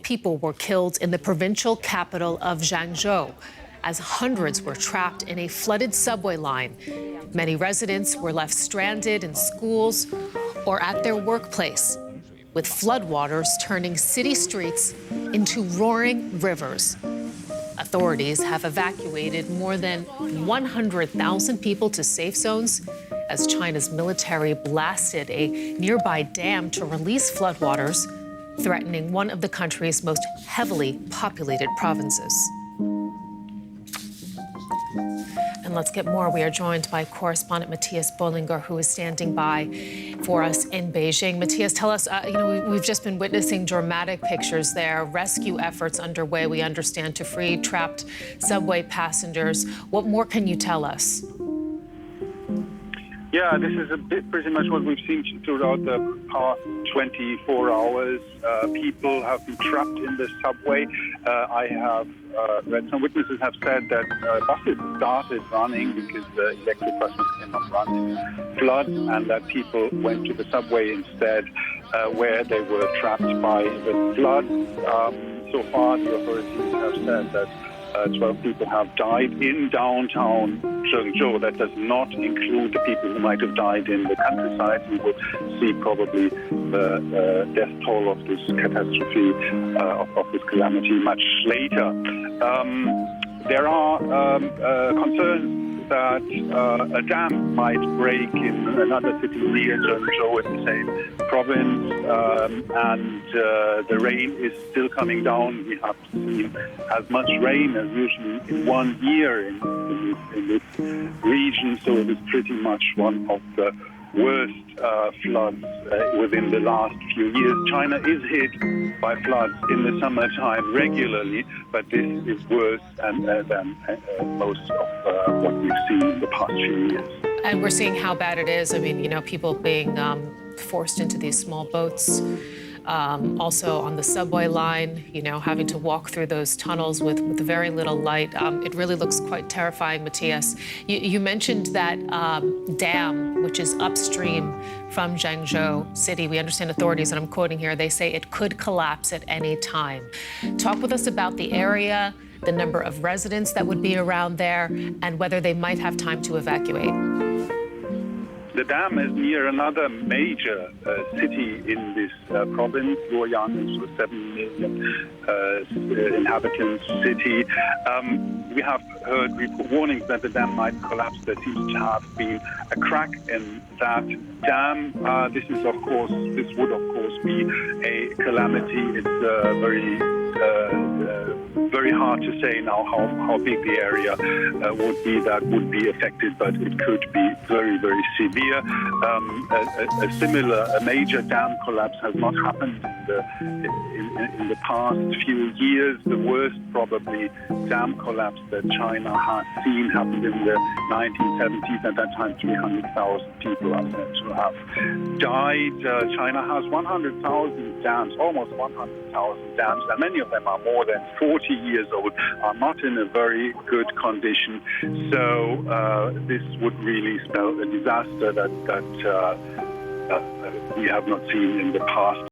People were killed in the provincial capital of Zhengzhou as hundreds were trapped in a flooded subway line. Many residents were left stranded in schools or at their workplace, with floodwaters turning city streets into roaring rivers. Authorities have evacuated more than 100,000 people to safe zones as China's military blasted a nearby dam to release floodwaters, threatening one of the country's most heavily populated provinces. And let's get more. We are joined by correspondent Mathias Bölinger, who is standing by for us in Beijing. Mathias, tell us, we've just been witnessing dramatic pictures there, rescue efforts underway, we understand, to free trapped subway passengers. What more can you tell us? Yeah, this is pretty much what we've seen throughout the past 24 hours. People have been trapped in the subway. I have read some witnesses have said that buses started running because the electric buses cannot run in flood, and that people went to the subway instead, where they were trapped by the flood. So far, the authorities have said that 12 people have died in downtown Zhengzhou. That does not include the people who might have died in the countryside. We will see probably the death toll of this catastrophe, of this calamity much later. There are concerns that a dam might break in another city near Zhengzhou in the same province, and the rain is still coming down. We have seen as much rain as usually in 1 year in this region, so it is pretty much one of the worst floods within the last few years. China is hit by floods in the summertime regularly, but this is worse than most of what we've seen in the past few years. And we're seeing how bad it is. I mean, people being forced into these small boats, also on the subway line, having to walk through those tunnels with very little light. It really looks quite terrifying, Mathias. You mentioned that dam, which is upstream from Zhengzhou city. We understand authorities, and I'm quoting here, they say it could collapse at any time. Talk with us about the area, the number of residents that would be around there, and whether they might have time to evacuate. The dam is near another major city in this province. Luoyang is a 7 million inhabitants city. We have heard warnings that the dam might collapse. There seems to have been a crack in that dam. This would of course be a calamity. It's very hard to say now how big the area would be that would be affected, but it could be very, very severe. A major dam collapse has not happened in the past few years. The worst probably dam collapse that China has seen happened in the 1970s. At that time, 300,000 people are said to have died. China has 100,000 dams, almost 100,000 dams, and many of them are more than 40 years old, are not in a very good condition. So this would really spell a disaster that we have not seen in the past.